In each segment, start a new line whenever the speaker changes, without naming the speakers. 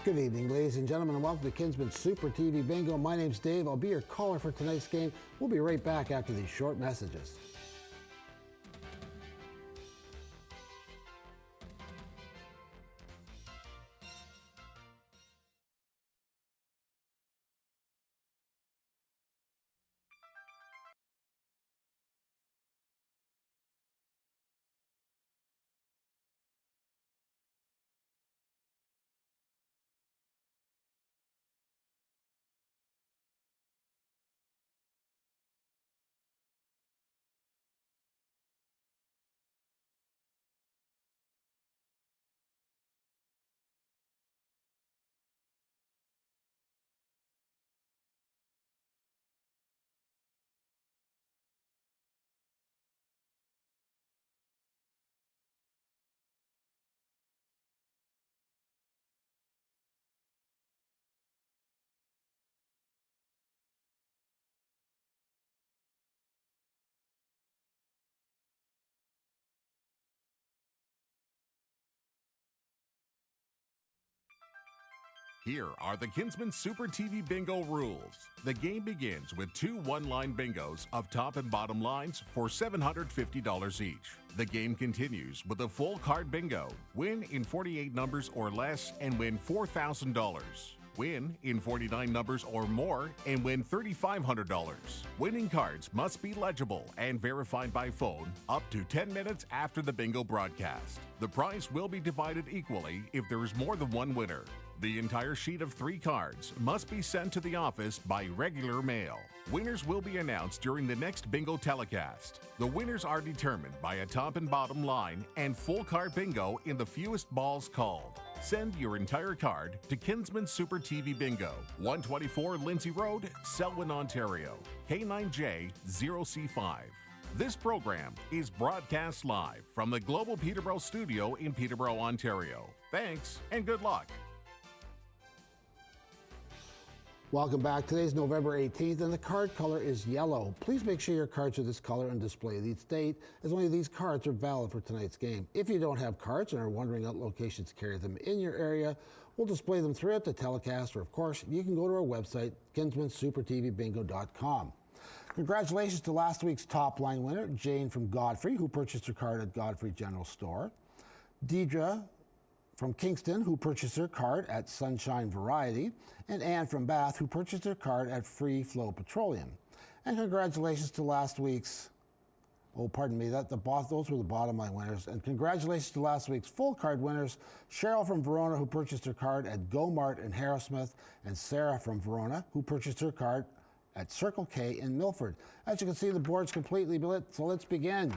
Good evening, ladies and gentlemen, and welcome to Kinsmen Super TV Bingo. My name's Dave. I'll be your caller for tonight's game. We'll be right back after these short messages.
Here are the Kinsmen Super TV Bingo rules. The game begins with two one-line bingos of top and bottom lines for $750 each. The game continues with a full card bingo. Win in 48 numbers or less and win $4,000. Win in 49 numbers or more and win $3,500. Winning cards must be legible and verified by phone up to 10 minutes after the bingo broadcast. The prize will be divided equally if there is more than one winner. The entire sheet of 3 cards must be sent to the office by regular mail. Winners will be announced during the next bingo telecast. The winners are determined by a top and bottom line and full card bingo in the fewest balls called. Send your entire card to Kinsmen Super TV Bingo, 124 Lindsay Road, Selwyn, Ontario, K9J0C5. This program is broadcast live from the Global Peterborough studio in Peterborough, Ontario. Thanks and good luck.
Welcome back. Today's November 18th, and the card color is yellow. Please make sure your cards are this color and displayed each date, as only these cards are valid for tonight's game. If you don't have cards and are wondering what locations to carry them in your area, we'll display them throughout the telecast, or of course, you can go to our website, kinsmansupertvbingo.com. Congratulations to last week's top line winner, Jane from Godfrey, who purchased her card at Godfrey General Store. Deidre from Kingston, who purchased her card at Sunshine Variety, and Anne from Bath, who purchased her card at Free Flow Petroleum. And congratulations to last week's, those were the bottom line winners. And congratulations to last week's full card winners, Cheryl from Verona, who purchased her card at Go Mart in Harrowsmith, and Sarah from Verona, who purchased her card at Circle K in Milford. As you can see, the board's completely lit, so let's begin.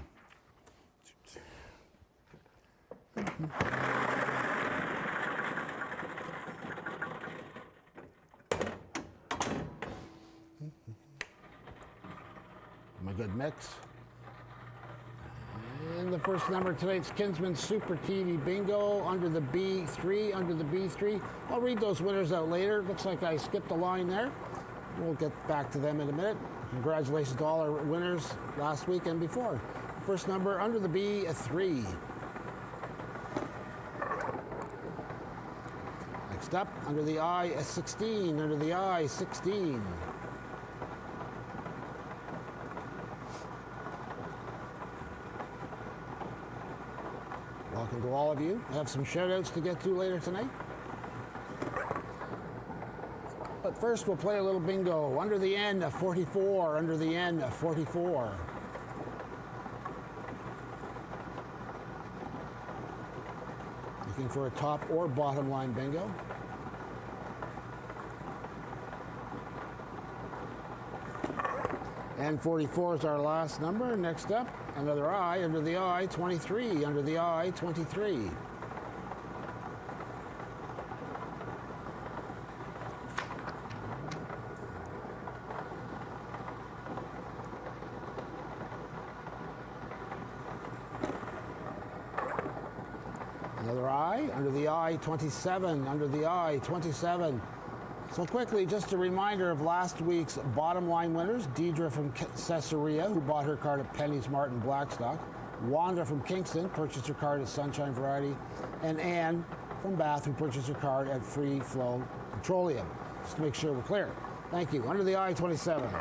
My good mix. And the first number of tonight's Kinsmen Super TV Bingo under the B3, I'll read those winners out later. Looks like I skipped a line there. We'll get back to them in a minute. Congratulations to all our winners last week and before. First number under the B3. Next up, under the I-16, under the I-16. Welcome to all of you. I have some shout outs to get to later tonight. But first we'll play a little bingo. Under the N, 44, under the N, 44. Looking for a top or bottom line bingo. And 44 is our last number. Next up, another I under the I, 23, under the I, 23. Another I, under the I, 27, under the I, 27. So quickly, just a reminder of last week's bottom line winners. Deidre from Caesarea, who bought her card at Penny's Mart in Blackstock. Wanda from Kingston purchased her card at Sunshine Variety. And Anne from Bath, who purchased her card at Free Flow Petroleum. Just to make sure we're clear. Thank you. Under the I-27.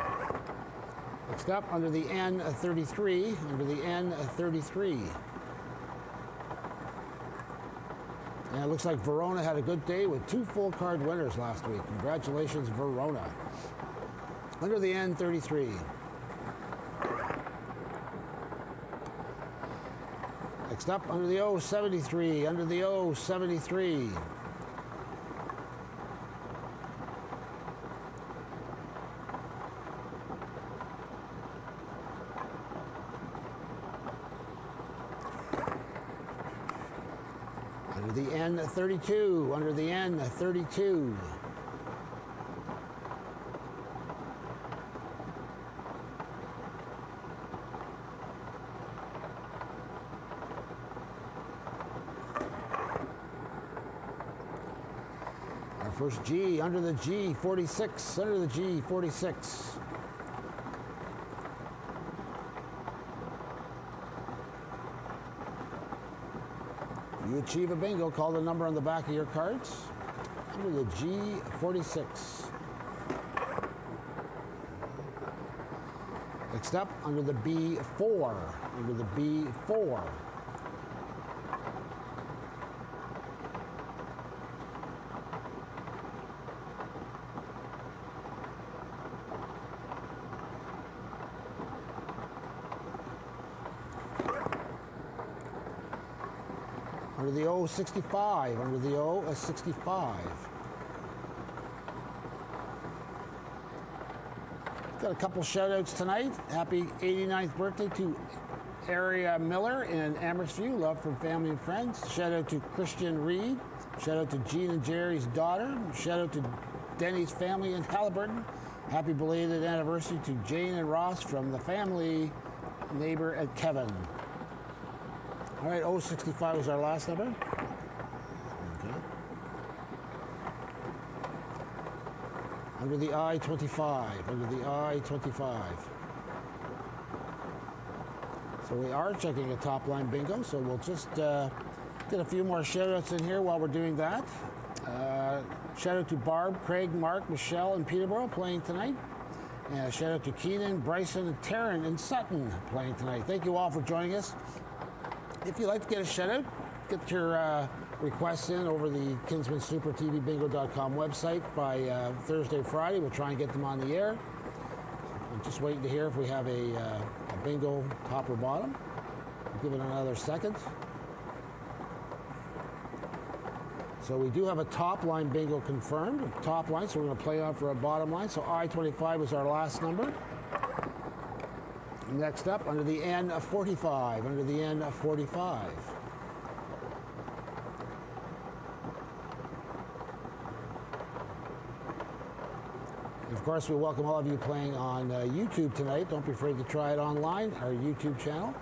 Next up, under the N33. Under the N33. And it looks like Verona had a good day with 2 full card winners last week. Congratulations, Verona. Under the N33. Next up, under the O73. Under the O73. Under the N32, under the N32. Our first G, under the G46, under the G46. You achieve a bingo, call the number on the back of your cards. Under the G46. Next up, under the B4. Under the B4. Under the O65, under the O65. Got a couple shout outs tonight. Happy 89th birthday to Aria Miller in Amherst-View. Love from family and friends. Shout out to Christian Reed. Shout out to Jean and Jerry's daughter. Shout out to Denny's family in Halliburton. Happy belated anniversary to Jane and Ross from the family neighbor at Kevin. All right, 065 is our last number. Okay. Under the I-25, under the I-25. So we are checking a top line bingo, so we'll just get a few more shout outs in here while we're doing that. Shout out to Barb, Craig, Mark, Michelle, and Peterborough playing tonight. And shout out to Keenan, Bryson, and Taryn in Sutton playing tonight. Thank you all for joining us. If you'd like to get a shout out, get your requests in over the KinsmanSuperTVBingo.com website by Thursday, Friday. We'll try and get them on the air. I'm just waiting to hear if we have a bingo top or bottom. I'll give it another second. So we do have a top line bingo confirmed, a top line, so we're going to play on for a bottom line. So I-25 was our last number. Next up, under the N45, under the N45. Of course, we welcome all of you playing on YouTube tonight. Don't be afraid to try it online, our YouTube channel.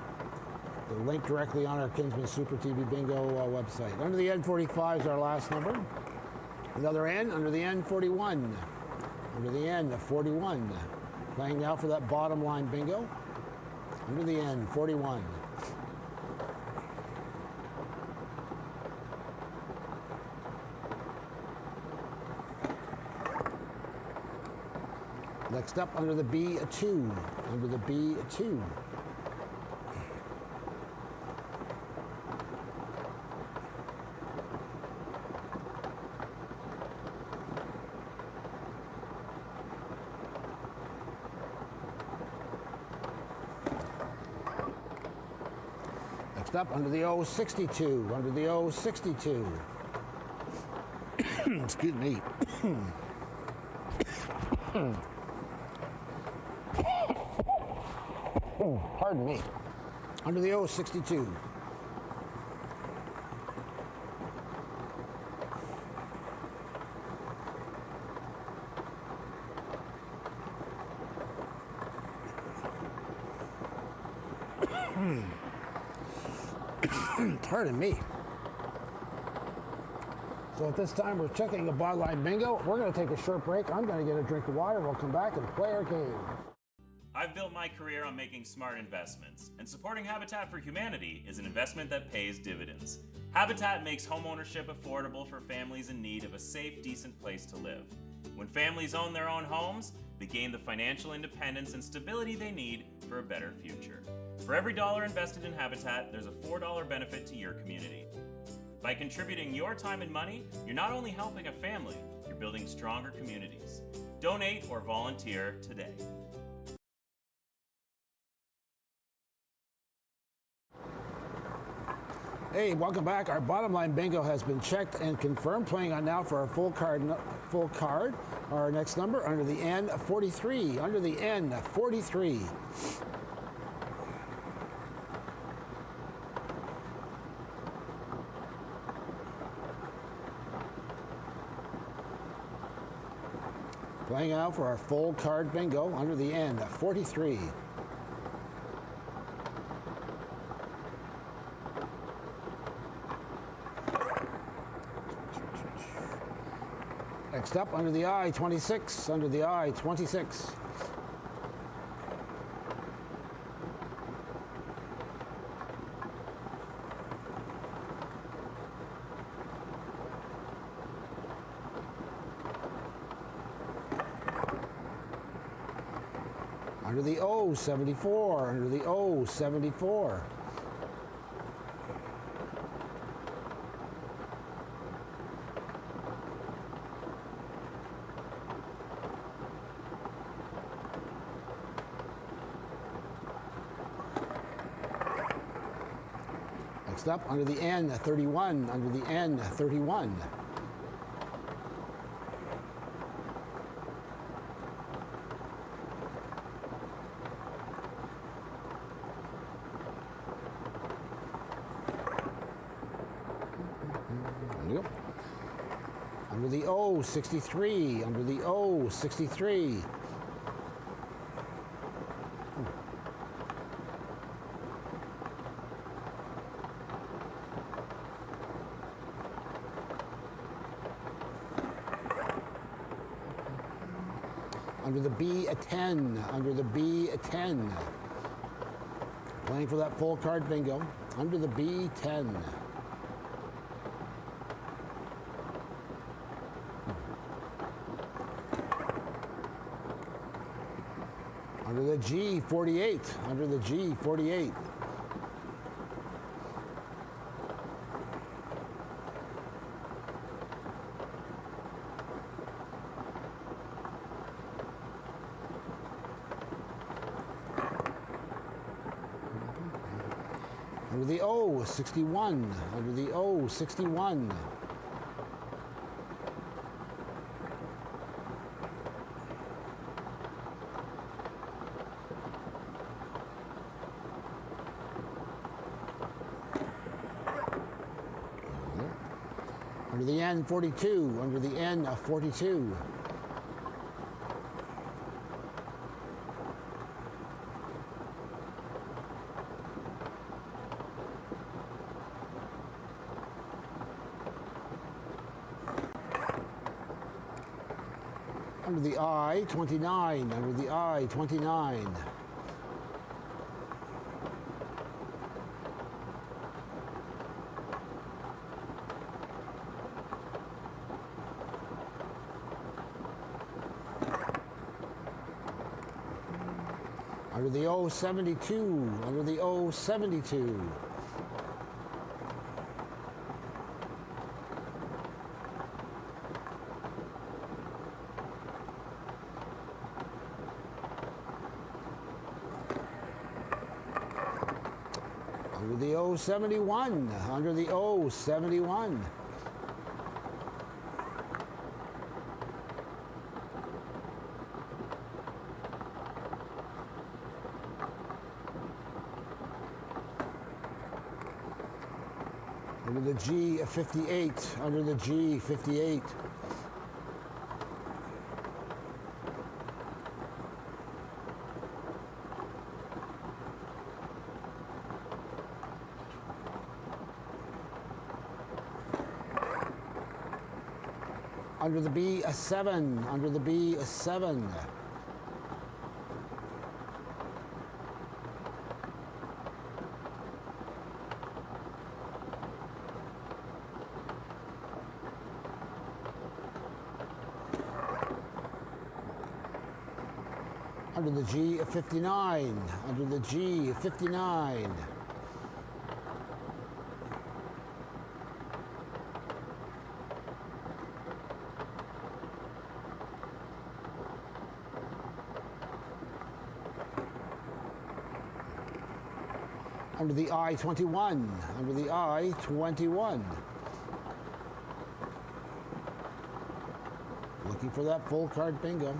The link directly on our Kinsman Super TV Bingo website. Under the N45 is our last number. Another N, under the N41. Under the N41. Playing now for that bottom line bingo. Under the N41. Next up, under the B2. Under the B2. Next up, under the O62, under the O62. Excuse me. Pardon me. Under the O62. Pardon me. So at this time, we're checking the bottom line bingo. We're going to take a short break. I'm going to get a drink of water. We'll come back and play our game.
I've built my career on making smart investments, and supporting Habitat for Humanity is an investment that pays dividends. Habitat makes homeownership affordable for families in need of a safe, decent place to live. When families own their own homes, they gain the financial independence and stability they need for a better future. For every dollar invested in Habitat, there's a $4 benefit to your community. By contributing your time and money, you're not only helping a family, you're building stronger communities. Donate or volunteer today.
Hey, welcome back. Our bottom line bingo has been checked and confirmed. Playing on now for our full card. Our next number under the N 43. Under the N 43. Playing out for our full card bingo under the N 43. Next up, under the I 26. Under the I 26. Under the O 74. Under the O 74. Next up, under the N 31. Under the N 31. Under the O 63. Under the O 63. Under the B a 10. Under the B a 10. Playing for that full card bingo. Under the B 10. Under the G 48. Under the G 48. Under the O 61. Under the O 61. Under the N 42. Under the N 42. Under the I 29. Under the I 29. Under the O 72. Under the O 72. Under the O 71. Under the O 71. Under the G 58. Under the G 58. Under the B a 7. Under the B a 7. Under the G, 59. Under the G, 59. Under the I, 21. Under the I, 21. Looking for that full card bingo.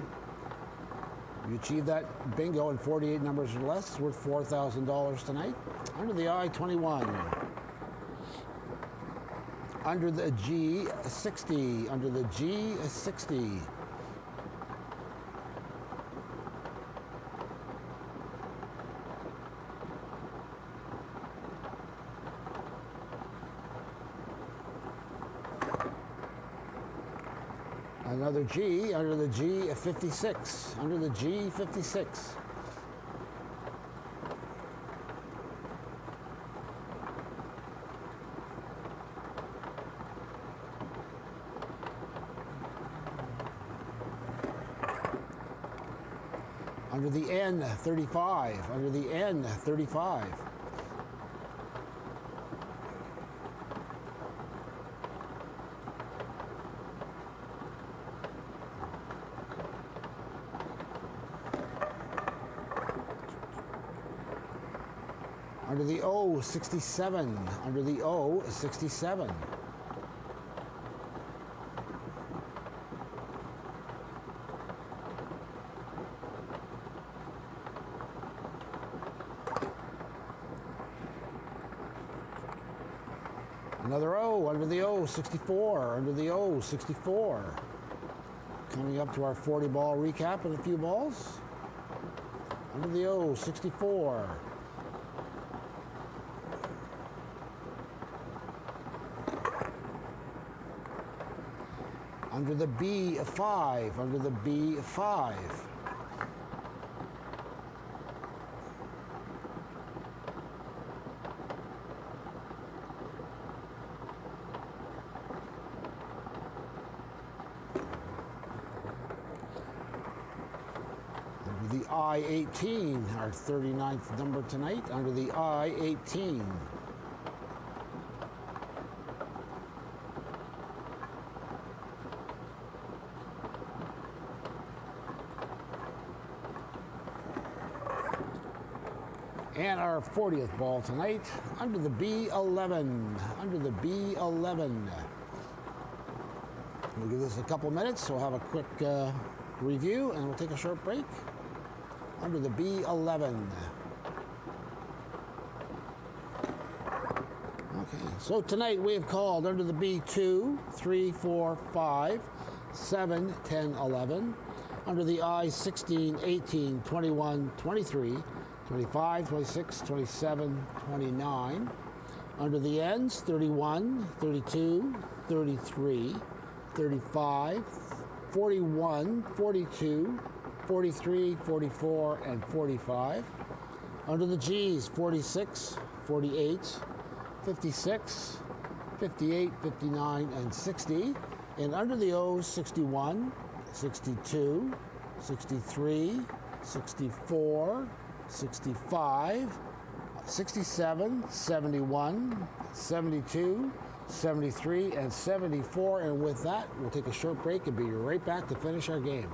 You achieve that bingo in 48 numbers or less, it's worth $4,000 tonight. Under the I, 21. Under the G, 60. Under the G, 60. Another G, under the G, 56. Under the G, 56. Under the N, 35. Under the N, 35. Under the O, 67. Under the O, 67. Another O, under the O, 64. Under the O, 64. Coming up to our 40 ball recap in a few balls. Under the O, 64. Under the B, 5. Under the B, 5. Under the I-18, our 39th number tonight. Under the I-18. And our 40th ball tonight, under the B11. Under the B11. We'll give this a couple minutes, so we'll have a quick review, and we'll take a short break. Under the B11. Okay, so tonight we have called under the B2, 3, 4, 5, 7, 10, 11. Under the I, 16, 18, 21, 23. 25, 26, 27, 29. Under the ends, 31, 32, 33, 35, 41, 42, 43, 44, and 45. Under the G's, 46, 48, 56, 58, 59, and 60. And under the O's, 61, 62, 63, 64, 65, 67, 71, 72, 73, and 74. And with that, we'll take a short break and be right back to finish our game.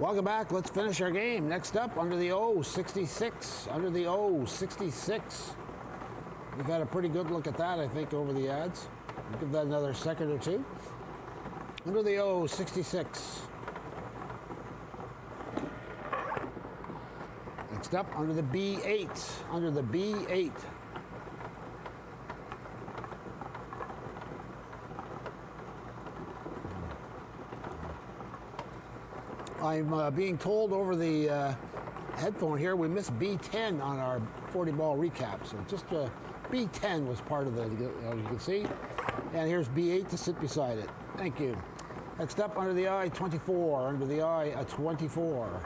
Welcome back. Let's finish our game. Next up, under the O66. Under the O66. We've had a pretty good look at that, I think, over the ads. We'll give that another second or two. Under the O66. Next up, under the B8. Under the B8. I'm being told over the headphone here we missed B10 on our 40 ball recap. So just B10 was part of the, as you can see. And here's B8 to sit beside it. Thank you. Next up, under the I-24. Under the I-24.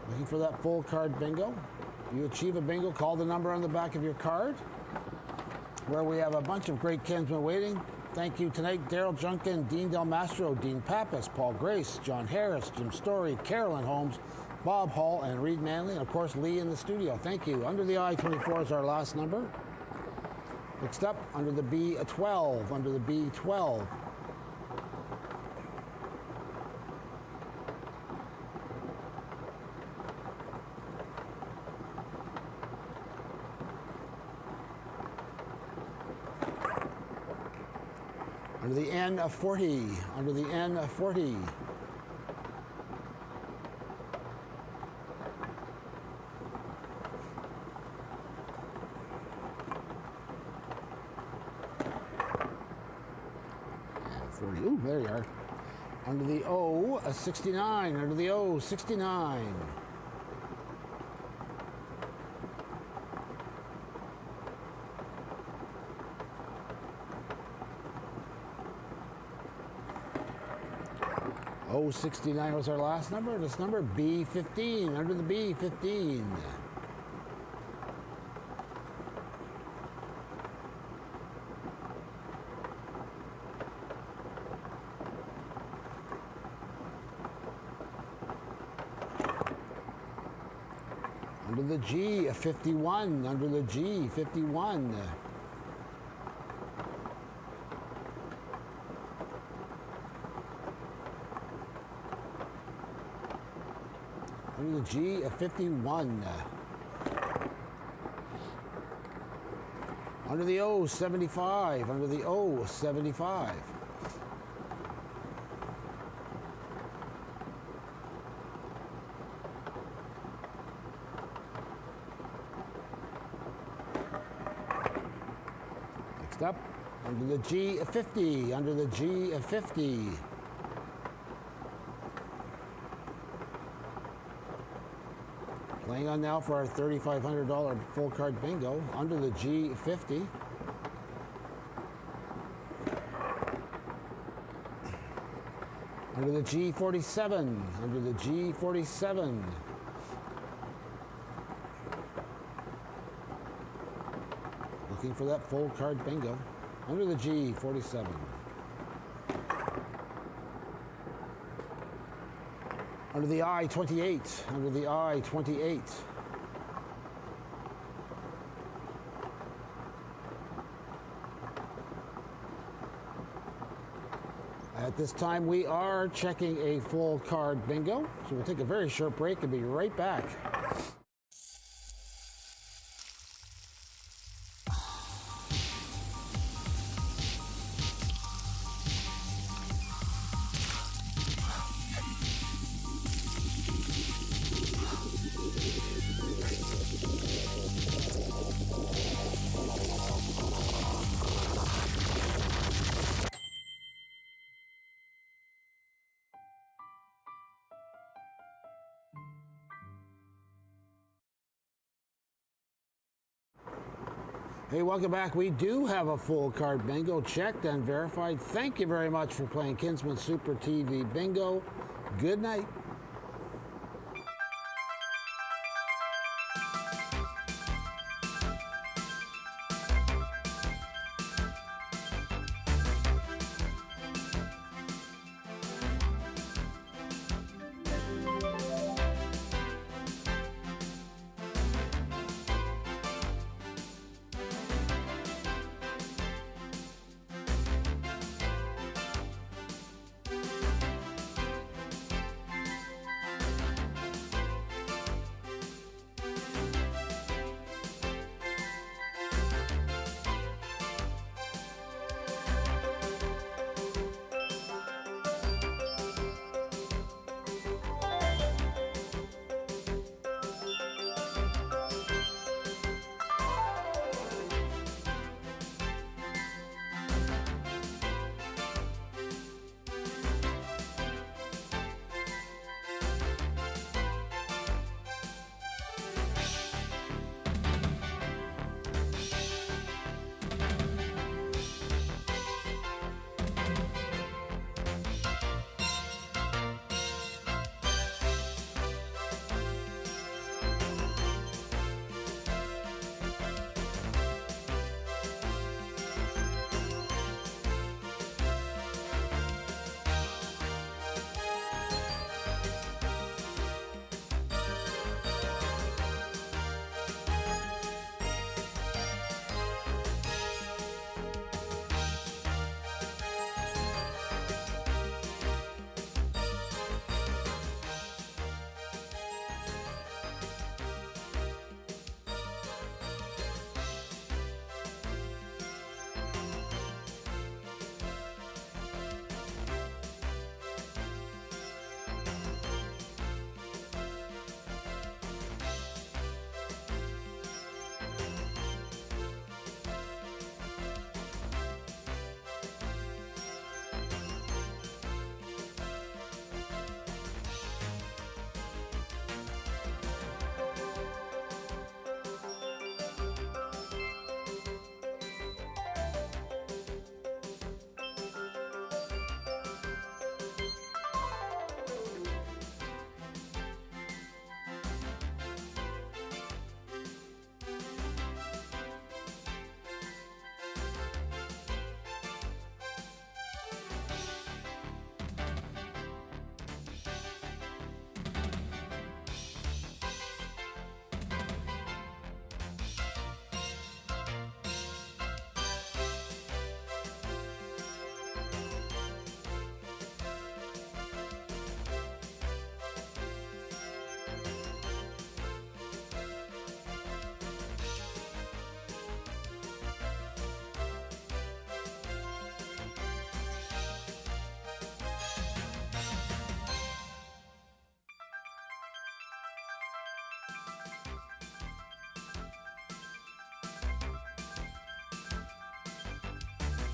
Looking for that full card bingo. You achieve a bingo, call the number on the back of your card, where we have a bunch of great Kinsmen waiting. Thank you tonight, Daryl Junkin, Dean Del Mastro, Dean Pappas, Paul Grace, John Harris, Jim Story, Carolyn Holmes, Bob Hall, and Reed Manley, and of course Lee in the studio. Thank you. Under the I-24 is our last number. Next up, under the B12. Under the B12. Under the N of 40, under the N of 40. And 40, ooh, there you are. Under the O, a 69, under the O, 69. O69 was our last number. This number, B15, under the B15. Under the G, a 51, under the G, 51. Under the G, a 51. Under the O, 75. Under the O, 75. Next up, under the G, a 50. Under the G, a 50. Playing on now for our $3,500 full card bingo, under the G50. Under the G47, under the G47. Looking for that full card bingo, under the G47. Under the I-28, under the I-28. At this time, we are checking a full card bingo, so we'll take a very short break and be right back. Hey, welcome back. We do have a full card bingo checked and verified. Thank you very much for playing Kinsmen Super TV Bingo. Good night.